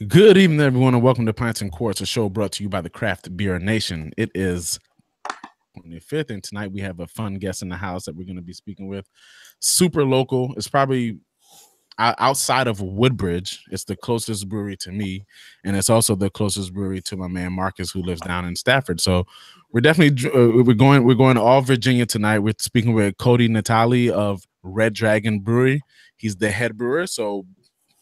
Good evening, everyone, and welcome to Pints and Quarts, a show brought to you by the Craft Beer Nation. It is 25th, and tonight we have a fun guest in the house that we're going to be speaking with. Super local. It's probably outside of Woodbridge. It's the closest brewery to me, and it's also the closest brewery to my man Marcus, who lives down in Stafford. So we're definitely we're going to all Virginia tonight. We're speaking with Cody Natale of Red Dragon Brewery. He's the head brewer. So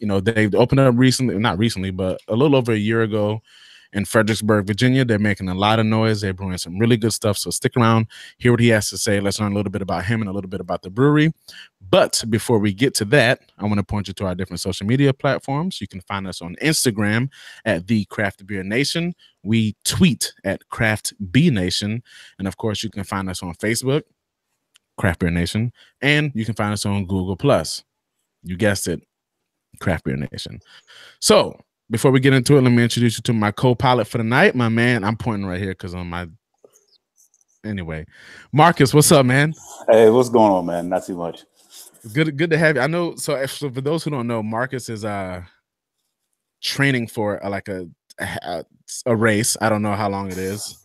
they've opened up recently, not recently, but a little over a year ago in Fredericksburg, Virginia. They're making a lot of noise. They're brewing some really good stuff. So stick around, hear what he has to say. Let's learn a little bit about him and a little bit about the brewery. But before we get to that, I want to point you to our different social media platforms. You can find us on Instagram at The Craft Beer Nation. We tweet at Craft B Nation. And of course, you can find us on Facebook, Craft Beer Nation. And you can find us on Google+. You guessed it, Craft Beer Nation. So before we get into it, let me introduce you to my co-pilot for the night, my man. I'm pointing right here because on my anyway, Marcus, what's up, man? Hey, what's going on, man? Not too much. Good to have you. I know. So for those who don't know, Marcus is training for a race. I don't know how long it is,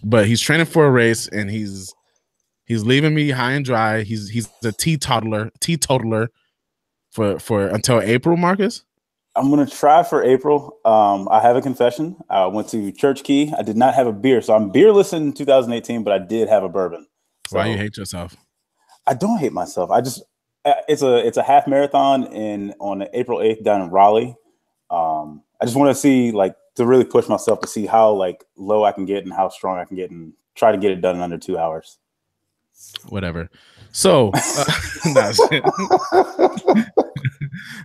but he's training for a race, and he's leaving me high and dry. He's a teetotaler for until April, Marcus? I'm going to try for April. I have a confession. I went to Church Key. I did not have a beer. So I'm beerless in 2018, but I did have a bourbon. So why you hate yourself? I don't hate myself. It's a half marathon on April 8th down in Raleigh. I just want to see, to really push myself to see how low I can get and how strong I can get and try to get it done in under 2 hours. Whatever. So,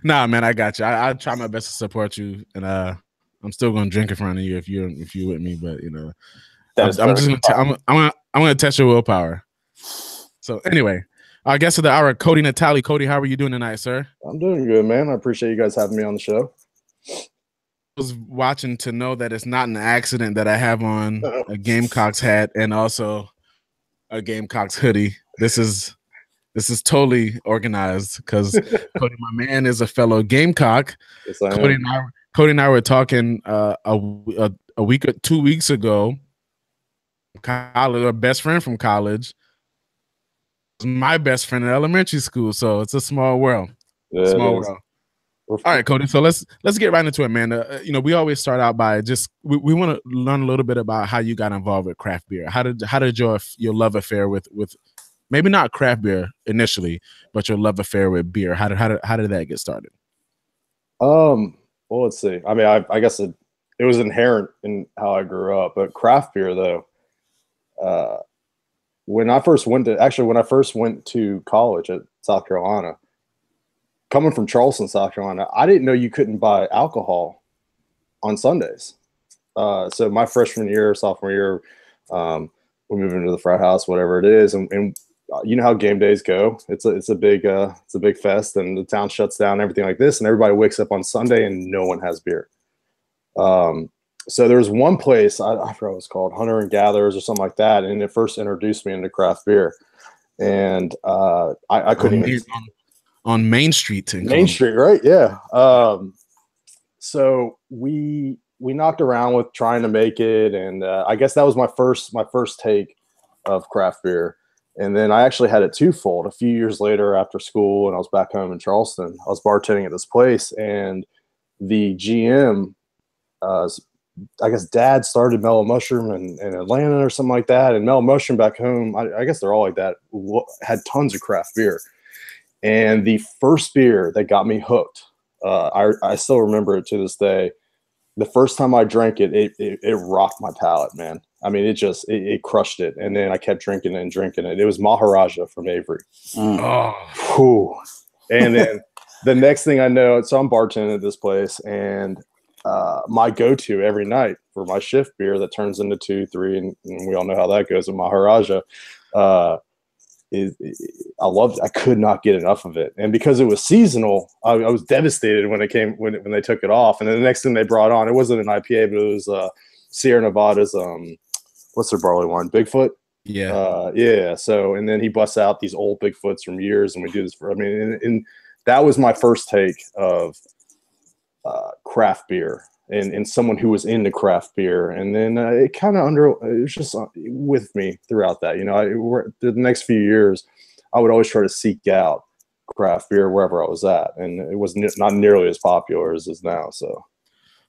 nah, man, I got you. I try my best to support you, and I'm still gonna drink in front of you if you're with me. But I'm gonna test your willpower. So anyway, our guest of the hour, Cody Natale. Cody, how are you doing tonight, sir? I'm doing good, man. I appreciate you guys having me on the show. I was watching to know that it's not an accident that I have on a Gamecocks hat and also a Gamecocks hoodie. This is totally organized because Cody, my man, is a fellow Gamecock. Yes, Cody and I were talking a week or 2 weeks ago. College, our best friend from college, my best friend in elementary school. So it's a small world. Yeah, small world. All right, Cody. So let's get right into it, man. We always start out by we want to learn a little bit about how you got involved with craft beer. How did your love affair with maybe not craft beer initially, but your love affair with beer? How did that get started? Well, let's see. I mean, I guess it was inherent in how I grew up, but craft beer though. When I first went to college at South Carolina, coming from Charleston, South Carolina, I didn't know you couldn't buy alcohol on Sundays. So my freshman year, sophomore year, we moved into the frat house, whatever it is, and you know how game days go. It's a big fest, and the town shuts down, everything like this, and everybody wakes up on Sunday, and no one has beer. So there was one place, I forgot what it was called, Hunter and Gatherers or something like that, and it first introduced me into craft beer. And I couldn't even on Main Street. Main Street, right? Yeah. So we knocked around with trying to make it, and I guess that was my first take of craft beer. And then I actually had it twofold. A few years later, after school, and I was back home in Charleston, I was bartending at this place, and the GM, I guess Dad started Mellow Mushroom in Atlanta or something like that. And Mellow Mushroom back home, I guess they're all like that, had tons of craft beer. And the first beer that got me hooked, I still remember it to this day. The first time I drank it, it rocked my palate, man. I mean, it crushed it. And then I kept drinking it and drinking it. It was Maharaja from Avery. Oh. And then the next thing I know, so I'm bartending at this place, and my go-to every night for my shift beer that turns into 2, 3, and we all know how that goes with Maharaja. I loved it. I could not get enough of it, and because it was seasonal, I was devastated when they took it off. And then the next thing they brought on, it wasn't an IPA, but it was Sierra Nevada's what's their barley wine, Bigfoot. Yeah. So, and then he busts out these old Bigfoots from years, and we do this and that was my first take of craft beer and someone who was into craft beer. And then it kind of it was just with me throughout that. You know, the next few years, I would always try to seek out craft beer wherever I was at, and it was not nearly as popular as it is now. So,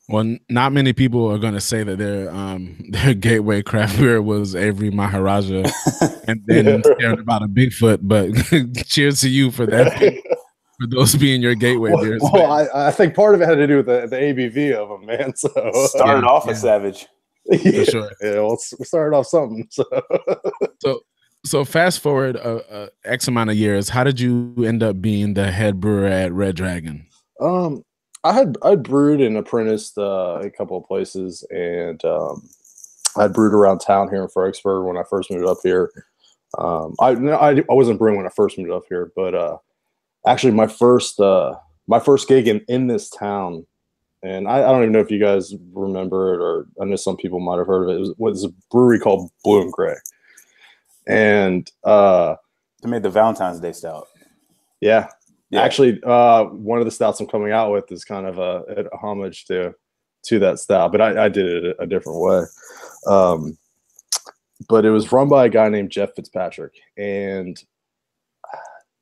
well, not many people are going to say that their gateway craft beer was Avery Maharaja, and then caring about a Bigfoot. But cheers to you for that. For those being your gateway beers. Well, I think part of it had to do with the ABV of them, man. So started off a savage. For sure. Yeah, well, we started off something. So fast forward X amount of years, how did you end up being the head brewer at Red Dragon? I brewed and apprenticed a couple of places, and I brewed around town here in Fredericksburg when I first moved up here. I wasn't brewing when I first moved up here, but actually my first gig in this town, and I don't even know if you guys remember it, or I know some people might have heard of it. It was a brewery called Blue and Gray. And they made the Valentine's Day stout. Yeah. Actually, one of the stouts I'm coming out with is kind of a homage to that stout, but I did it a different way. But it was run by a guy named Jeff Fitzpatrick, and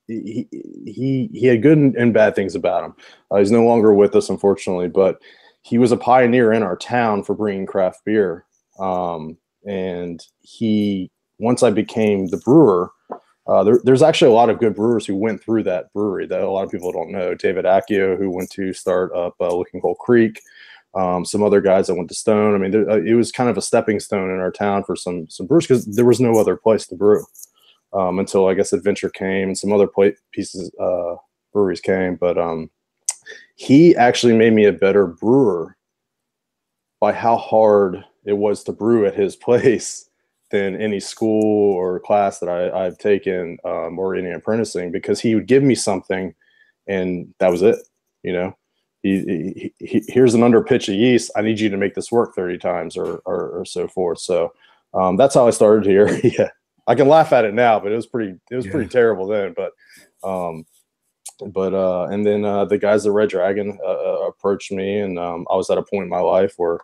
he had good and bad things about him. He's no longer with us, unfortunately, but he was a pioneer in our town for bringing craft beer. And once I became the brewer, there's actually a lot of good brewers who went through that brewery that a lot of people don't know. David Accio, who went to start up Licking Coal Creek, some other guys that went to Stone. I mean, it was kind of a stepping stone in our town for some brewers, because there was no other place to brew until, I guess, Adventure came and some other breweries came. But he actually made me a better brewer by how hard it was to brew at his place than any school or class that I've taken or any apprenticing, because he would give me something and that was it. You know, here's an under pitch of yeast. I need you to make this work 30 times or so forth. So that's how I started here. Yeah. I can laugh at it now, but it was pretty terrible then. But and then the guys at Red Dragon approached me, and I was at a point in my life where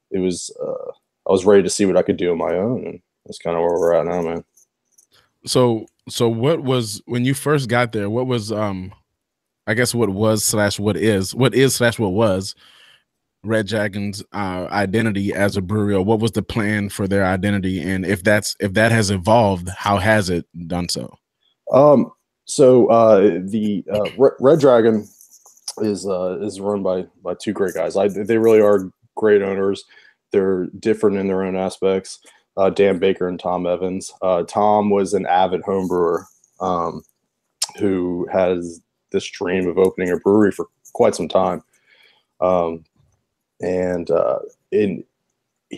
it was, I was ready to see what I could do on my own. And that's kind of where we're at now, man. So what was, when you first got there, what was, I guess what was / what is / what was Red Dragon's identity as a brewery, or what was the plan for their identity? And if that has evolved, how has it done so? The Red Dragon is run by two great guys. They really are great owners. They're different in their own aspects. Dan Baker and Tom Evans. Tom was an avid home brewer who has this dream of opening a brewery for quite some time. He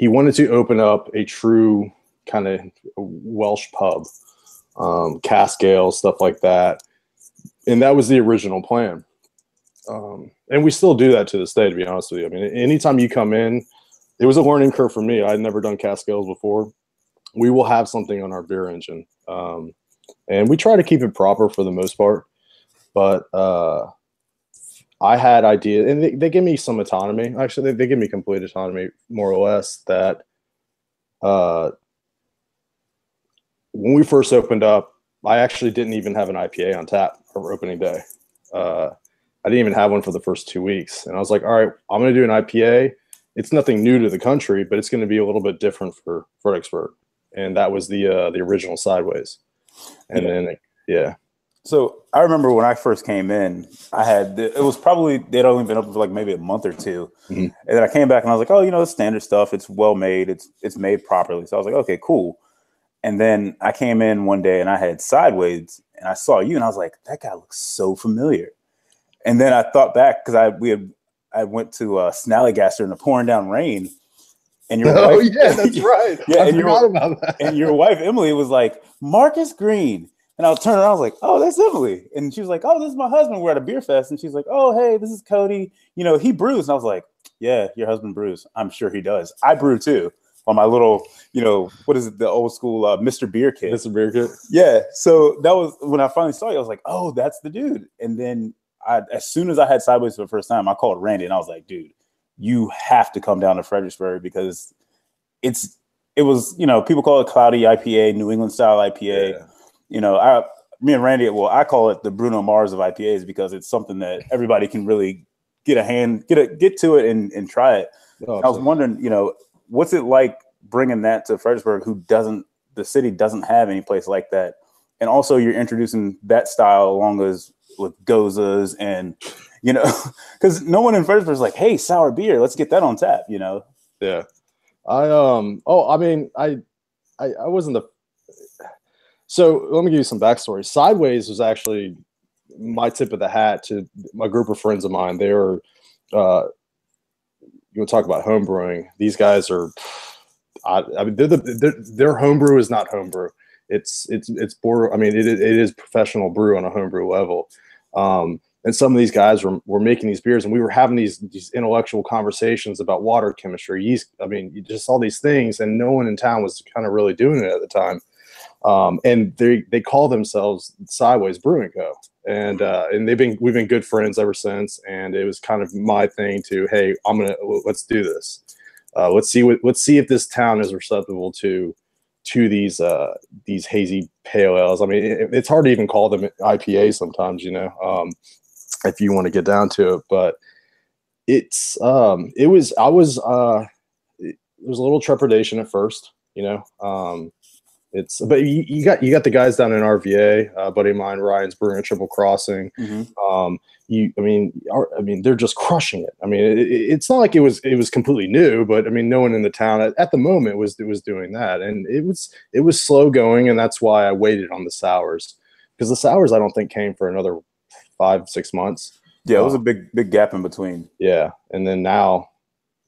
wanted to open up a true kind of Welsh pub, cask ale, stuff like that. And that was the original plan. And we still do that to this day, to be honest with you. I mean, anytime you come in, it was a learning curve for me. I'd never done cask ales before. We will have something on our beer engine. And we try to keep it proper for the most part. But I had ideas, and they give me some autonomy. Actually, they give me complete autonomy, more or less, that when we first opened up, I actually didn't even have an IPA on tap for opening day. I didn't even have one for the first 2 weeks. And I was like, all right, I'm going to do an IPA. It's nothing new to the country, but it's going to be a little bit different for Fredericksburg. And that was the original Sideways. And then, yeah. So I remember when I first came in, it was probably, they'd only been open for like maybe a month or two. Mm-hmm. And then I came back and I was like, oh, it's standard stuff. It's well made. It's made properly. So I was like, okay, cool. And then I came in one day and I had Sideways and I saw you and I was like, that guy looks so familiar. And then I thought back, because I went to Snallygaster in the pouring down rain. And your wife, yeah, that's right. Yeah, I forgot about that. And your wife, Emily, was like, Marcus Green. And I turned around, I was like, oh, that's Emily. And she was like, oh, this is my husband. We're at a beer fest. And she's like, oh, hey, this is Cody. He brews. And I was like, yeah, your husband brews. I'm sure he does. I brew too on my little, what is it? The old school Mr. Beer kit. Mr. Beer kit. Yeah. So that was when I finally saw you. I was like, oh, that's the dude. And then as soon as I had Sideways for the first time, I called Randy and I was like, dude, you have to come down to Fredericksburg because it was, you know, people call it cloudy IPA, New England style IPA. Yeah. You know, me and Randy, I call it the Bruno Mars of IPAs because it's something that everybody can really get to it and try it. Oh, I was wondering, you know, what's it like bringing that to Fredericksburg, the city doesn't have any place like that. And also you're introducing that style along with Gozas and, you know, because no one in Fredericksburg is like, hey, sour beer, let's get that on tap, you know? Yeah. I wasn't so let me give you some backstory. Sideways was actually my tip of the hat to my group of friends of mine. They were, you want to talk about home brewing. These guys are, I mean, their homebrew is not homebrew. It's border. I mean, it is professional brew on a homebrew level. And some of these guys were making these beers, and we were having these intellectual conversations about water chemistry, yeast. I mean, just all these things, and no one in town was kind of really doing it at the time. And they call themselves Sideways Brewing Co. And we've been good friends ever since. And it was kind of my thing to, hey, let's do this. Let's see if this town is receptible to these hazy pale ales. I mean, it's hard to even call them IPA sometimes, you know, if you want to get down to it. But there was a little trepidation at first, you know. But you got the guys down in RVA, a buddy of mine, Ryan's brewing at Triple Crossing. Mm-hmm. I mean, they're just crushing it. I mean, it's not like it was completely new, but I mean, no one in the town at the moment was doing that, and it was slow going, and that's why I waited on the sours, because the sours I don't think came for another 5-6 months. Yeah, it was a big gap in between. Yeah, and then now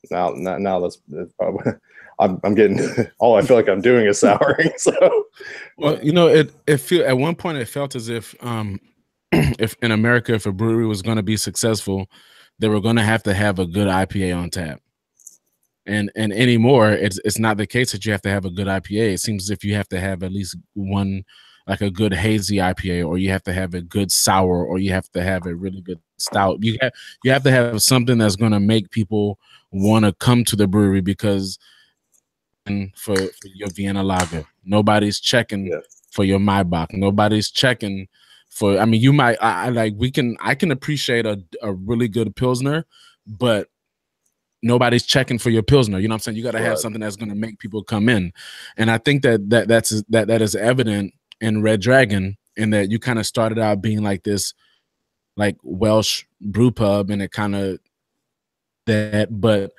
that's. I'm getting all I feel like I'm doing is souring. So, well, you know, it feel at one point it felt as if in America, if a brewery was going to be successful, they were going to have a good IPA on tap. And anymore, it's not the case that you have to have a good IPA. It seems as if you have to have at least one, like a good hazy IPA, or you have to have a good sour, or you have to have a really good stout. You have to have something that's going to make people want to come to the brewery, because for your Vienna lager, nobody's checking for your Maibach. Nobody's checking for. I mean, you might. I can appreciate a really good Pilsner, but nobody's checking for your Pilsner. You know what I'm saying? You got to have something that's going to make people come in, and I think that is evident in Red Dragon, in that you kind of started out being like this, like Welsh brew pub, and it kind of that, but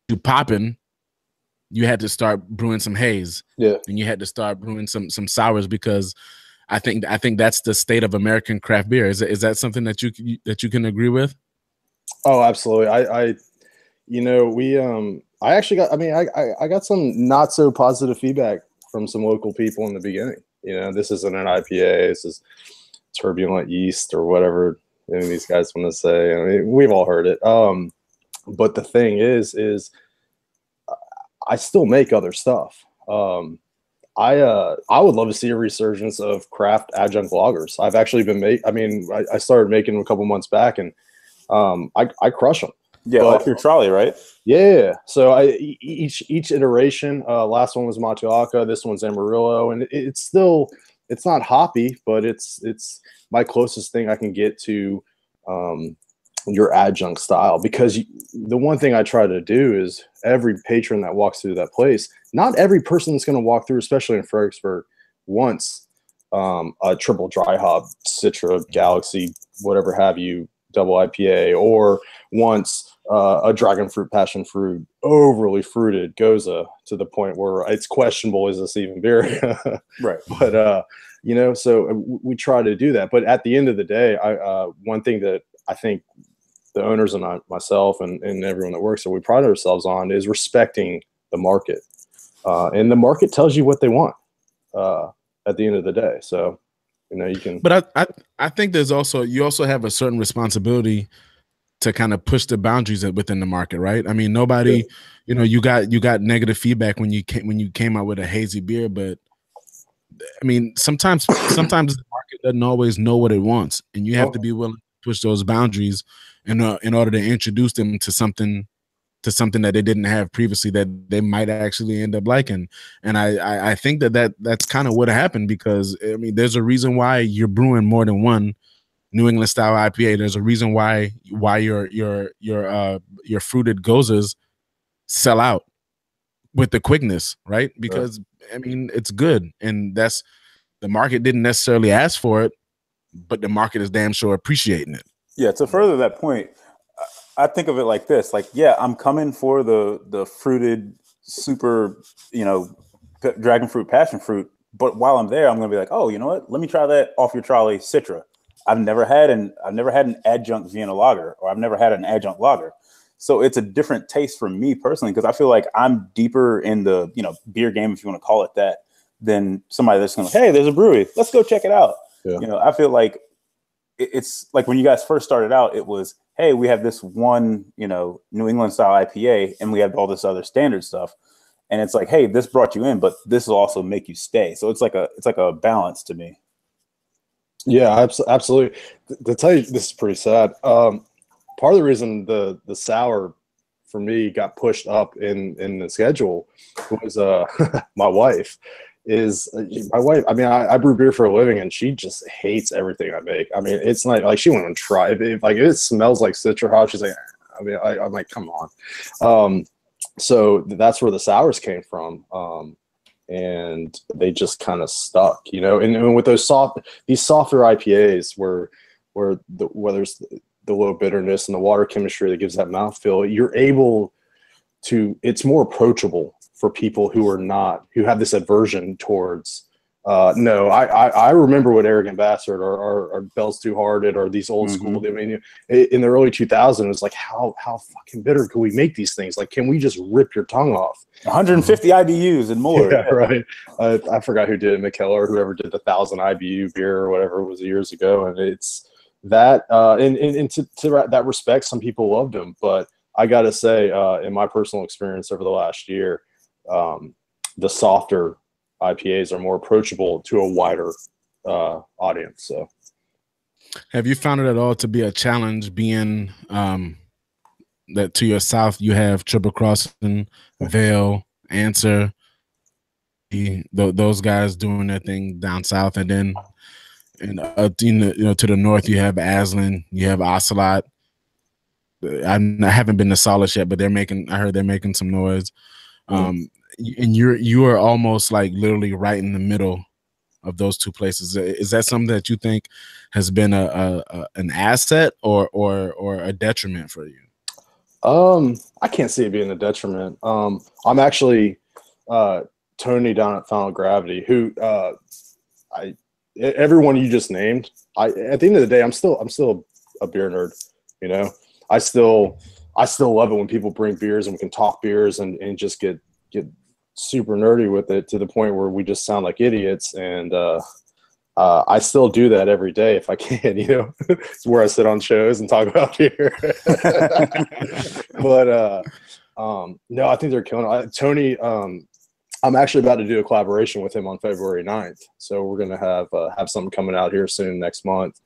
you popping. You had to start brewing some haze, and you had to start brewing some sours, because I think that's the state of American craft beer. Is that something that you can agree with? Oh, absolutely. I actually got. I mean, I got some not so positive feedback from some local people in the beginning. You know, this isn't an IPA. This is turbulent yeast or whatever any of these guys want to say. I mean, we've all heard it. But the thing is I still make other stuff. I would love to see a resurgence of craft adjunct lagers. I've actually been I started making them a couple months back, and I crush them. Yeah, off your trolley, right? Yeah. So each iteration. Last one was Machiaca. This one's Amarillo, and it's not hoppy, but it's my closest thing I can get to your adjunct style, because the one thing I try to do is every patron that walks through that place, not every person that's going to walk through, especially in Fredericksburg, wants a triple dry hop Citra Galaxy, whatever have you, double IPA, or wants a dragon fruit, passion fruit, overly fruited Goza to the point where it's questionable, is this even beer? Right. But you know, so we try to do that. But at the end of the day, one thing that I think the owners and myself and everyone that works there, we pride ourselves on, is respecting the market. And the market tells you what they want at the end of the day. So, you know, you can. But I think you also have a certain responsibility to kind of push the boundaries within the market, right? I mean, nobody, you know, you got negative feedback when you came out with a hazy beer, but I mean, sometimes the market market doesn't always know what it wants, and you have to be willing to push those boundaries in order to introduce them to something that they didn't have previously that they might actually end up liking. And I think that's kind of what happened, because I mean, there's a reason why you're brewing more than one New England style IPA. There's a reason why your fruited gozas sell out with the quickness, right? Because I mean, it's good, and that's the market didn't necessarily ask for it, but the market is damn sure appreciating it. Yeah, to further that point, I think of it like this: like, yeah, I'm coming for the fruited, super, dragon fruit, passion fruit. But while I'm there, I'm going to be like, oh, you know what? Let me try that off your trolley Citra. I've never had an adjunct Vienna lager, or I've never had an adjunct lager. So it's a different taste for me personally, because I feel like I'm deeper in the beer game, if you want to call it that, than somebody that's going to, hey, there's a brewery, let's go check it out. Yeah. I feel like it's like when you guys first started out, it was, hey, we have this one, New England style IPA, and we have all this other standard stuff. And it's like, hey, this brought you in, but this will also make you stay. So it's like a balance to me. Yeah, absolutely. To tell you, this is pretty sad. Part of the reason the sour for me got pushed up in the schedule was my wife. I mean, I brew beer for a living, and she just hates everything I make. I mean, it's not like she won't even try it. If it smells like Citra House, she's like, I mean, I'm like, come on. So that's where the sours came from. And they just kind of stuck, and with these softer IPAs where there's the low bitterness and the water chemistry that gives that mouthfeel, you're able to, it's more approachable for people who have this aversion towards, I remember what Arrogant Bastard or Bell's Too Hearted or these old school, I mean, in the early 2000s, it was like, how fucking bitter can we make these things? Like, can we just rip your tongue off? 150 IBUs and more. Yeah, right. I forgot who did it, McKellar, whoever did the 1,000 IBU beer or whatever it was years ago. And it's that, and to that respect, some people loved him. But I got to say, in my personal experience over the last year, the softer IPAs are more approachable to a wider audience. So, have you found it at all to be a challenge being that to your south you have Triple Crossing, Vale, Answer, those guys doing their thing down south, and then to the north you have Aslan, you have Ocelot. I haven't been to Solace yet, but I heard they're making some noise. And you are almost like literally right in the middle of those two places. Is that something that you think has been an asset or a detriment for you? I can't see it being a detriment. I'm actually Tony down at Final Gravity, who everyone you just named. At the end of the day, I'm still a beer nerd. I still love it when people bring beers and we can talk beers and just get super nerdy with it to the point where we just sound like idiots. And I still do that every day if I can. It's where I sit on shows and talk about beer. But no, I think they're killing it. Tony, I'm actually about to do a collaboration with him on February 9th. So we're going to have something coming out here soon next month.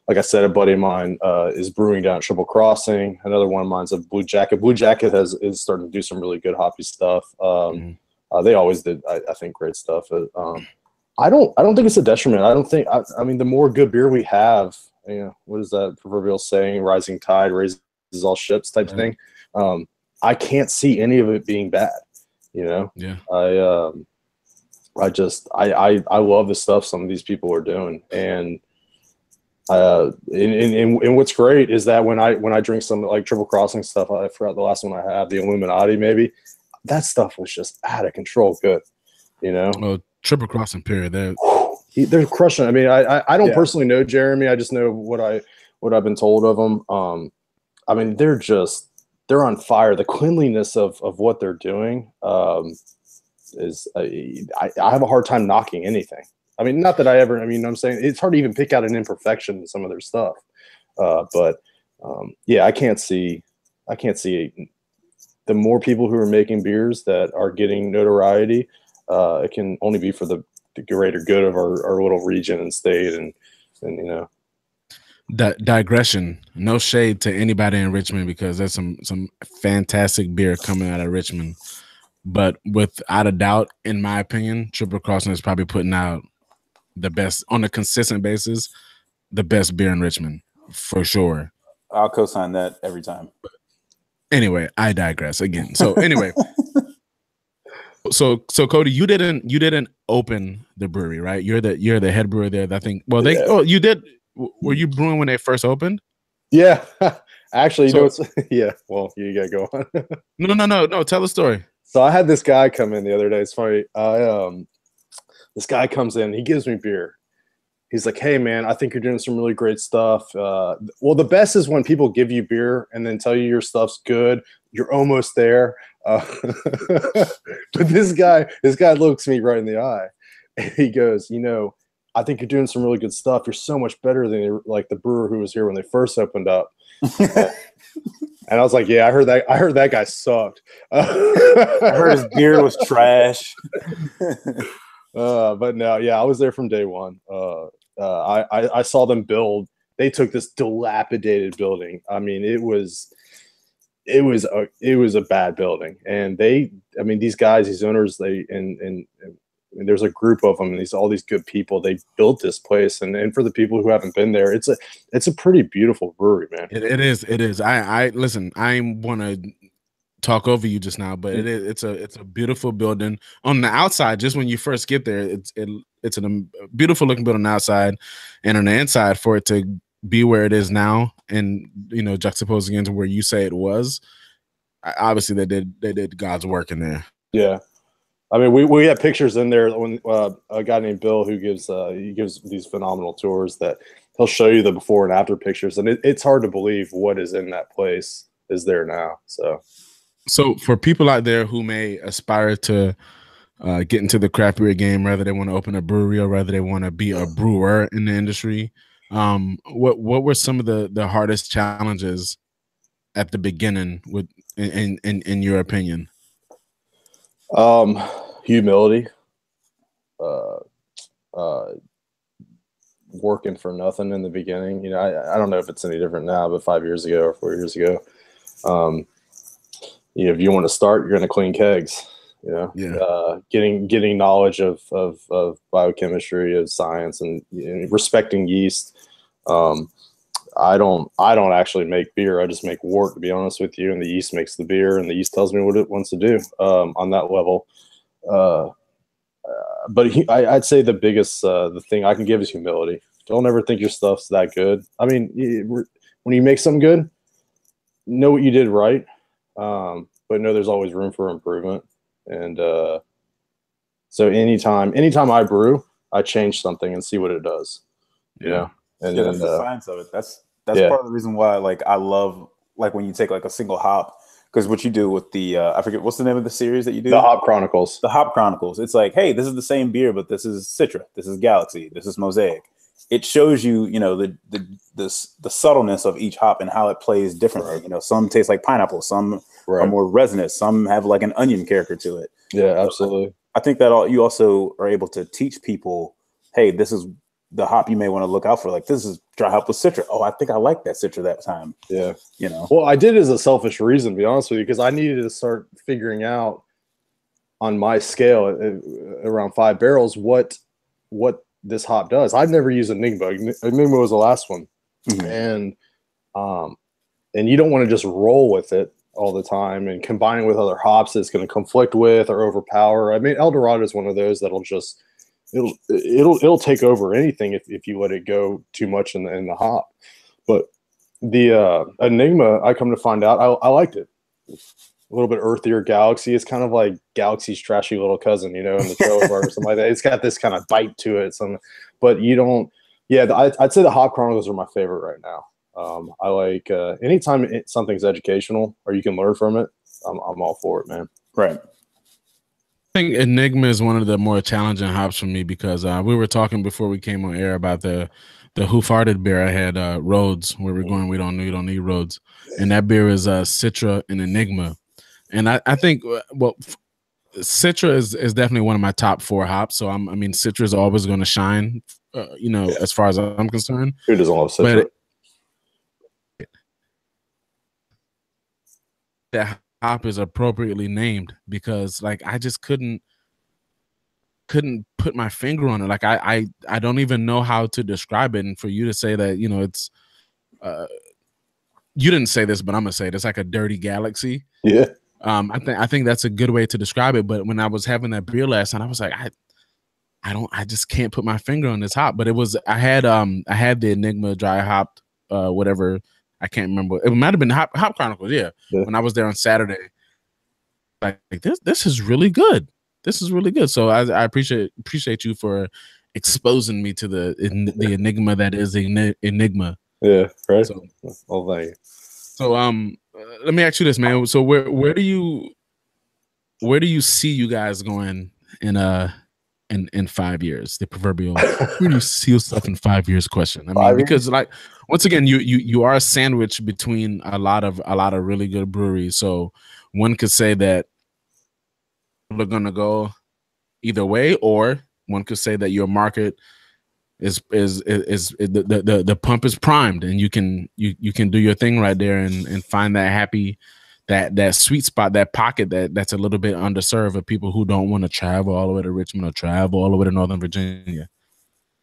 Like I said, a buddy of mine is brewing down at Triple Crossing. Another one of mine's a Blue Jacket. Blue Jacket is starting to do some really good hoppy stuff. They always did, I think, great stuff. I don't think it's a detriment. I mean, the more good beer we have, what is that proverbial saying? Rising tide raises all ships type thing. I can't see any of it being bad. Yeah. I love the stuff some of these people are doing, and what's great is that when I drink some like Triple Crossing stuff, I forgot the last one I had, the Illuminati maybe, that stuff was just out of control good. Well, Triple Crossing period. They're crushing it. I mean, I don't personally know Jeremy. I just know what I've been told of them. I mean, they're on fire. The cleanliness of what they're doing is I have a hard time knocking anything. I mean, not that I'm saying it's hard to even pick out an imperfection in some of their stuff. But I can't see the more people who are making beers that are getting notoriety. It can only be for the greater good of our little region and state, and you know. Digression. No shade to anybody in Richmond, because there's some fantastic beer coming out of Richmond. But without a doubt, in my opinion, Triple Crossing is probably putting out the best on a consistent basis, the best beer in Richmond for sure. I'll co-sign that every time. Anyway, I digress again. So anyway, so Cody, you didn't open the brewery, right? You're the head brewer there. I think. Well, you did. Were you brewing when they first opened? Yeah, actually, you know, yeah. Well, you gotta go on. No. Tell the story. So I had this guy come in the other day. It's funny. This guy comes in. He gives me beer. He's like, "Hey, man, I think you're doing some really great stuff." Well, the best is when people give you beer and then tell you your stuff's good. You're almost there. But this guy looks me right in the eye, and he goes, "You know, I think you're doing some really good stuff. You're so much better than like the brewer who was here when they first opened up." And I was like, "Yeah, I heard that guy sucked. I heard his beard was trash." But no, yeah, I was there from day one. I saw them build. They took this dilapidated building. I mean, it was a bad building, and these guys, these owners, and there's a group of them, and all these good people. They built this place, and for the people who haven't been there, it's a pretty beautiful brewery, man. It is. I listen. I want to talk over you just now, but it's a beautiful building on the outside. Just when you first get there, it's a beautiful looking building outside, and on the inside, for it to be where it is now, and you know, juxtaposing into where you say it was, obviously they did God's work in there. Yeah. I mean, we have pictures in there when a guy named Bill who gives these phenomenal tours that he'll show you the before and after pictures, and it's hard to believe what is in that place is there now. So for people out there who may aspire to get into the craft beer game, whether they want to open a brewery or whether they want to be a brewer in the industry, what were some of the hardest challenges at the beginning in your opinion? Humility, working for nothing in the beginning. You know, I don't know if it's any different now, but 5 years ago or 4 years ago, you know, if you want to start, you're going to clean kegs. You know, getting knowledge of biochemistry, of science, and respecting yeast. I don't actually make beer. I just make wort, to be honest with you. And the yeast makes the beer, and the yeast tells me what it wants to do on that level. But I'd say the biggest the thing I can give is humility. Don't ever think your stuff's that good. I mean, when you make something good, know what you did right, but know there's always room for improvement. And so anytime I brew, I change something and see what it does. You know? And yeah, that's the science of it. That's part of the reason why, like, I love, like, when you take like a single hop, because what you do with the I forget what's the name of the series that you do, the Hop Chronicles. The Hop Chronicles. It's like, hey, this is the same beer, but this is Citra, this is Galaxy, this is Mosaic. It shows you, you know, the subtleness of each hop and how it plays differently. Right. You know, some taste like pineapple, some are more resinous, some have like an onion character to it. Yeah, absolutely. I think that you also are able to teach people, hey, this is the hop you may want to look out for. Like, this is dry hop with Citra. Oh, I think I like that Citra that time. Yeah. You know, well, I did it as a selfish reason, to be honest with you, because I needed to start figuring out on my scale around 5 barrels what this hop does. I've never used Enigma. Enigma was the last one. Mm-hmm. And you don't want to just roll with it all the time and combine it with other hops that's going to conflict with or overpower. I mean, El Dorado is one of those that'll just it'll take over anything if you let it go too much in the hop. But the Enigma, I come to find out, I liked it. A little bit earthier. Galaxy. It's kind of like Galaxy's trashy little cousin, you know, in the trailer park or something like that. It's got this kind of bite to it. But you don't. Yeah, I'd say the Hop Chronicles are my favorite right now. I like anytime something's educational or you can learn from it, I'm all for it, man. Right. I think Enigma is one of the more challenging hops for me because we were talking before we came on air about the Hoof-Hearted beer. I had Rhodes, where we're going. We don't need Rhodes, and that beer is Citra and Enigma. And I think, well, Citra is definitely one of my top 4 hops. So I mean, Citra is always going to shine, as far as I'm concerned. Who doesn't love Citra? But that hop is appropriately named because like I just couldn't put my finger on it. Like I don't even know how to describe it. And for you to say that, it's you didn't say this, but I'm gonna say it. It's like a dirty galaxy. Yeah. I think that's a good way to describe it. But when I was having that beer last night, I was like, I just can't put my finger on this hop. But I had the Enigma dry hopped whatever. I can't remember. It might have been Hop Chronicles, yeah. When I was there on Saturday. Like this is really good. This is really good. So I appreciate you for exposing me to the enigma that is Enigma. Yeah, right. So, well, thank you. So let me ask you this, man. So where do you see you guys going in 5 years? The proverbial where do you see yourself in 5 years question? I mean, because like once again, you are a sandwich between a lot of really good breweries. So one could say that we're gonna go either way, or one could say that your market is the pump is primed and you can do your thing right there and find that happy that sweet spot, that pocket that's a little bit underserved of people who don't want to travel all the way to Richmond or travel all the way to Northern Virginia.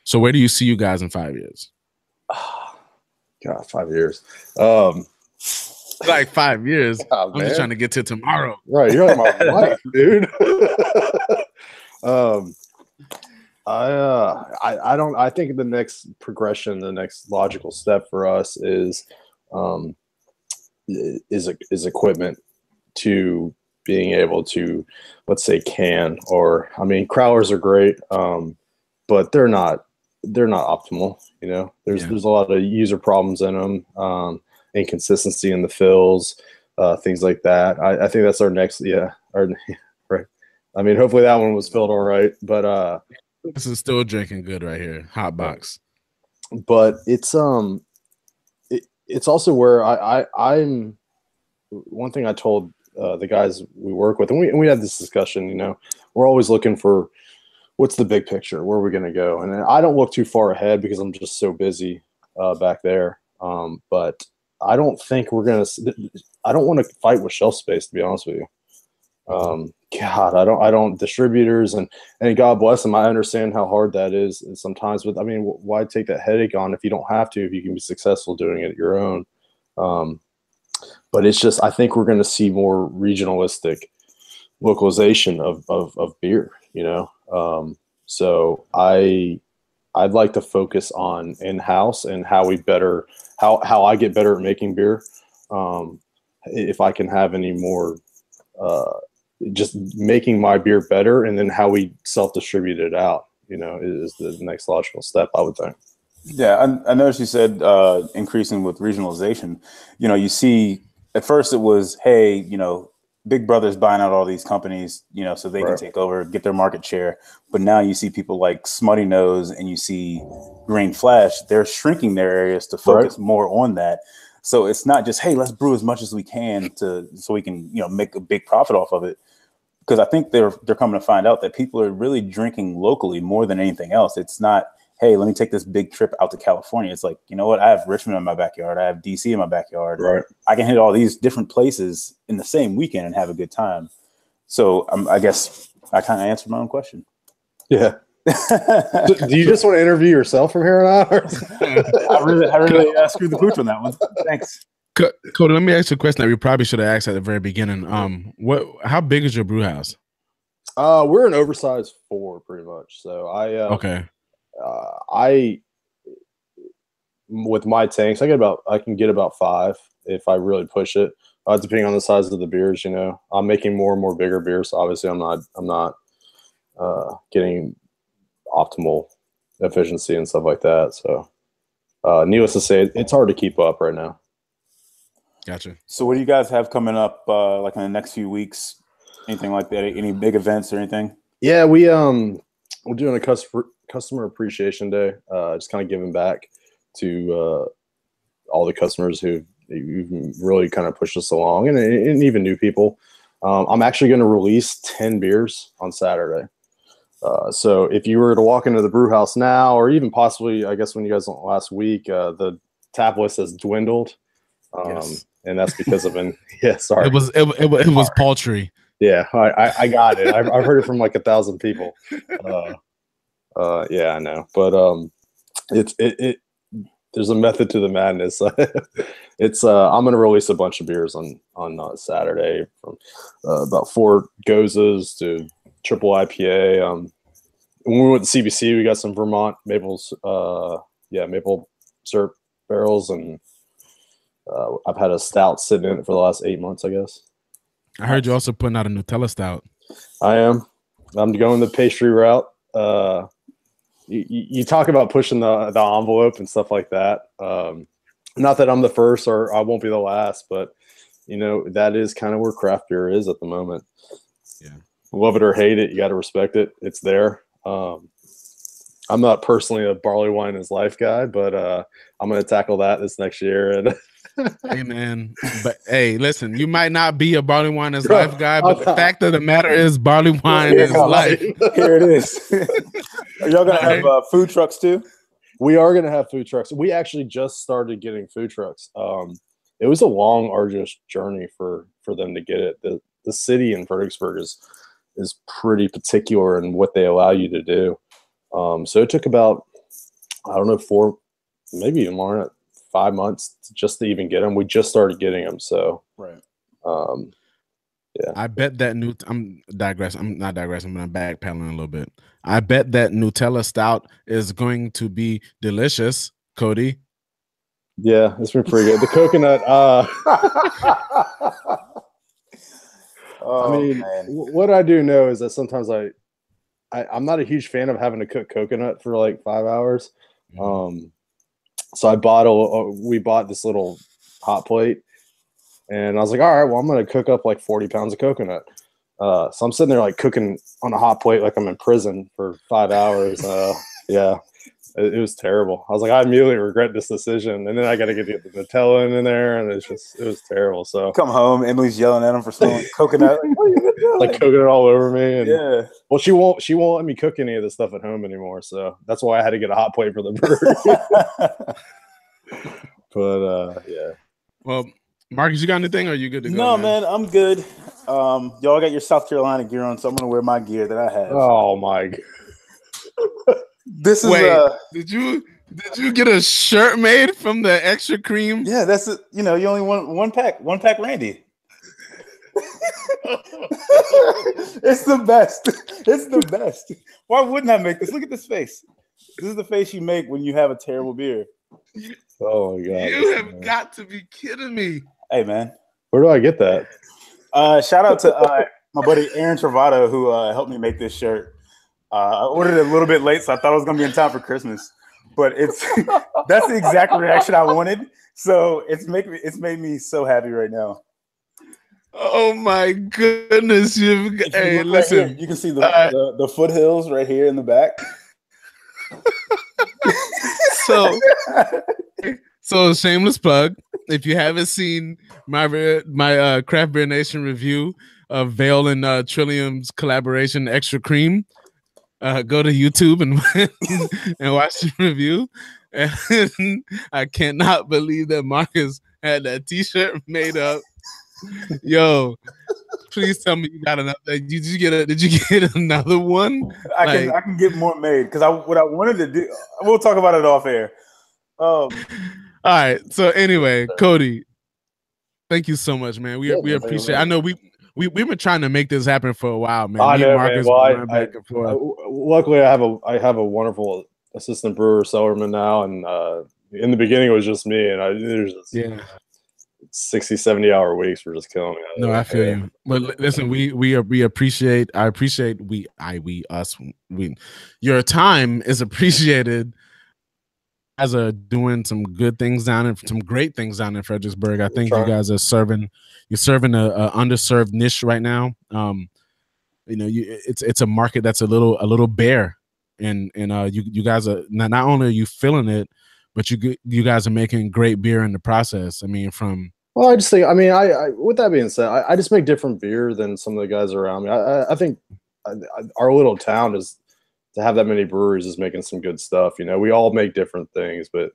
So where do you see you guys in 5 years? God, 5 years. Like 5 years. Oh, I'm just trying to get to tomorrow. Right, you're like my wife, dude. I think the next progression, the next logical step for us is equipment to being able to, let's say, can, or I mean, crowlers are great, but they're not optimal. There's a lot of user problems in them, inconsistency in the fills, things like that. I think that's our next, right. I mean, hopefully that one was filled all right, but this is still drinking good right here, hot box. But it's also where I'm. One thing I told the guys we work with, and we had this discussion. We're always looking for what's the big picture, where are we going to go, and I don't look too far ahead because I'm just so busy back there. But I don't think we're gonna. I don't want to fight with shelf space, to be honest with you. God, I don't distributors and God bless them. I understand how hard that is. And sometimes why take that headache on if you don't have to, if you can be successful doing it your own. But it's just, I think we're going to see more regionalistic localization of beer, so I'd like to focus on in-house and how I get better at making beer. If I can have any more, just making my beer better, and then how we self-distribute it out, is the next logical step, I would think. Yeah, I noticed you said increasing with regionalization. You see, at first it was, hey, Big Brother's buying out all these companies, so they can take over, get their market share. But now you see people like Smutty Nose and you see Green Flash, they're shrinking their areas to focus more on that. So it's not just, hey, let's brew as much as we can so we can, make a big profit off of it. Because I think they're coming to find out that people are really drinking locally more than anything else. It's not, hey, let me take this big trip out to California. It's like, you know what? I have Richmond in my backyard. I have DC in my backyard. Right. I can hit all these different places in the same weekend and have a good time. So I guess I kind of answered my own question. Yeah. Do you just want to interview yourself from here on out? I really screwed the pooch on that one. Thanks. Cody, let me ask you a question that we probably should have asked at the very beginning. How big is your brew house? We're an oversized 4, pretty much. So okay. I with my tanks, I can get about 5 if I really push it. Depending on the size of the beers, I'm making more and more bigger beers. So obviously, I'm not getting optimal efficiency and stuff like that. So, needless to say, it's hard to keep up right now. Gotcha. So, what do you guys have coming up, like in the next few weeks? Anything like that? Any big events or anything? Yeah, we're doing a customer appreciation day. Just kind of giving back to all the customers who've really kind of pushed us along, and even new people. I'm actually going to release 10 beers on Saturday. So if you were to walk into the brew house now, or even possibly, I guess when you guys went last week, the tap list has dwindled. Yes. And that's because of sorry. It was paltry. Yeah, I got it. I've heard it from like 1,000 people. Yeah, I know, but it there's a method to the madness. I'm gonna release a bunch of beers on Saturday, from about 4 Gozas to triple IPA. When we went to CBC, we got some Vermont maples, maple syrup barrels, and I've had a stout sitting in it for the last 8 months, I guess. I heard you also putting out a Nutella stout. I am. I'm going the pastry route. You talk about pushing the envelope and stuff like that. Not that I'm the first or I won't be the last, but that is kind of where craft beer is at the moment. Yeah. Love it or hate it, you got to respect it. It's there. I'm not personally a barley wine is life guy, but I'm going to tackle that this next year. And hey man, but hey, listen, you might not be a barley wine is life guy, but the fact of the matter is barley wine is life. Here it is. Are y'all gonna have food trucks too? We are gonna have food trucks. We actually just started getting food trucks. It was a long, arduous journey for them to get it. The city in Fredericksburg is pretty particular in what they allow you to do. So it took about, I don't know, 4, maybe even more, 5 months just to even get them. We just started getting them. So, right. Yeah. I bet that I'm not digressing, but I'm backpedaling a little bit. I bet that Nutella stout is going to be delicious, Cody. Yeah, it's been pretty good. The coconut, I mean, what I do know is that sometimes I'm not a huge fan of having to cook coconut for like 5 hours. Mm-hmm. So we bought this little hot plate, and I was like, all right, well, I'm going to cook up like 40 pounds of coconut. So I'm sitting there like cooking on a hot plate like I'm in prison for 5 hours. Yeah, it was terrible. I was like, I immediately regret this decision. And then I got to get the Nutella in there, and it was terrible. So come home, Emily's yelling at him for smelling coconut. Like coconut all over me. And, yeah. Well, she won't let me cook any of the stuff at home anymore. So that's why I had to get a hot plate for the brewery. But yeah. Well, Marcus, you got anything? Or are you good to go? No, man, I'm good. Y'all got your South Carolina gear on, so I'm gonna wear my gear that I have. Oh my God. This is did you get a shirt made from the extra cream? Yeah, that's it. You only want one pack Randy. It's the best. It's the best. Why wouldn't I make this? Look at this face. This is the face you make when you have a terrible beer. Oh my God. You have got to be kidding me. Hey man. Where do I get that? Shout out to my buddy Aaron Travato who helped me make this shirt. I ordered it a little bit late, so I thought it was gonna be in time for Christmas. But that's the exact reaction I wanted. So it's made me so happy right now. Oh my goodness! Hey, listen. Right here, you can see the foothills right here in the back. So shameless plug. If you haven't seen my Craft Beer Nation review of Vale and Trillium's collaboration, Extra Cream, go to YouTube and watch the review. And I cannot believe that Marcus had that T-shirt made up. Yo, please tell me you got another. Did you get another one? I can get more made because what I wanted to do. We'll talk about it off air. All right. So anyway, Cody, thank you so much, man. We appreciate. I know we've been trying to make this happen for a while, man. I know, Marcus, man. Well, back and forth. Luckily, I have a wonderful assistant brewer, Sellerman now, and in the beginning it was just me, and there's 60-70 hour weeks were just killing me. No, I feel you. But listen, we appreciate. I appreciate your time is appreciated. Guys are doing some good things down in some great things down in Fredericksburg. I think you guys are serving a underserved niche right now. It's a market that's a little bare, and you guys are not only are you feeling it, but you guys are making great beer in the process. I mean, from Well, I just think, I mean, I with that being said, I just make different beer than some of the guys around me. I think our little town is to have that many breweries is making some good stuff. You know, we all make different things, but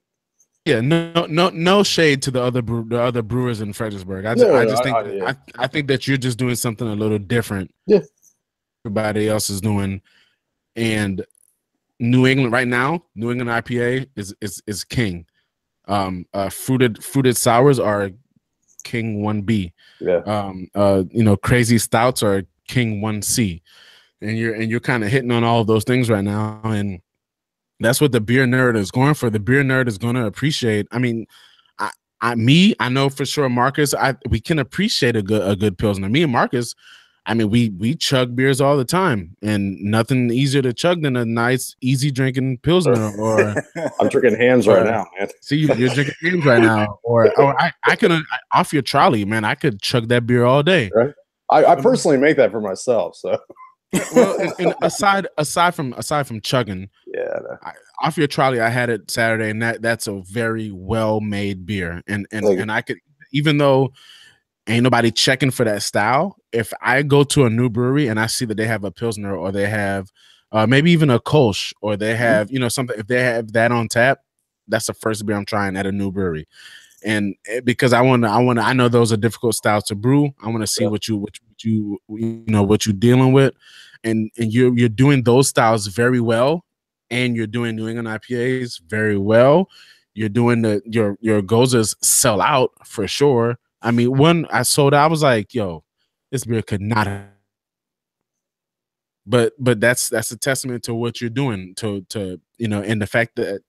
Yeah, no shade to the other brewers in Fredericksburg. I think that you're just doing something a little different. Yeah, everybody else is doing, and New England right now, New England IPA is king. Fruited sours are king 1B. Yeah. Crazy stouts are king 1C, and you're kind of hitting on all of those things right now, and that's what the beer nerd is going for. The beer nerd is going to appreciate. I mean, I know for sure, Marcus. We can appreciate a good pilsner. Me and Marcus, I mean, we chug beers all the time, and nothing easier to chug than a nice, easy drinking pilsner. Or I'm drinking Hams right now, man. See, you're drinking Hams right now, or I can off your trolley, man. I could chug that beer all day. Right. I personally make that for myself, so. Well, and aside from chugging, yeah, off your trolley, I had it Saturday, and that's a very well made beer, and I could, even though ain't nobody checking for that style, if I go to a new brewery and I see that they have a pilsner, or they have maybe even a Kolsch, or they have something, if they have that on tap, that's the first beer I'm trying at a new brewery. And because I know those are difficult styles to brew. I want to see what you're dealing with, and you're doing those styles very well, and you're doing New England IPAs very well. You're doing your Gozas sell out for sure. I mean, when I sold out, I was like, yo, this beer could not have. But that's a testament to what you're doing, to and the fact that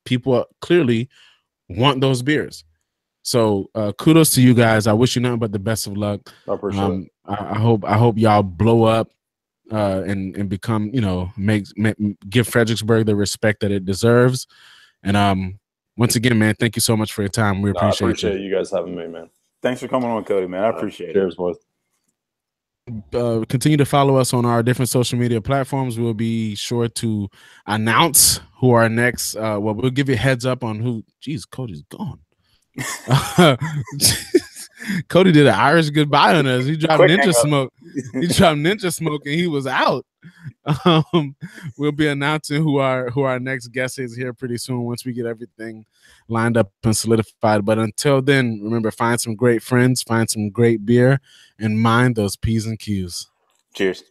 people clearly want those beers. So kudos to you guys. I wish you nothing but the best of luck. I hope y'all blow up and become, give Fredericksburg the respect that it deserves. And once again, man, thank you so much for your time. We appreciate you guys having me, man. Thanks for coming on, Cody, man. I appreciate it. Cheers, boys. Continue to follow us on our different social media platforms. We'll be sure to announce who our next we'll give you a heads up on who. Geez, Cody's gone. Cody did an Irish goodbye on us. He dropped Ninja Smoke. He dropped Ninja Smoke, and he was out. We'll be announcing who our next guest is here pretty soon once we get everything lined up and solidified. But until then, remember, find some great friends, find some great beer, and mind those P's and Q's. Cheers.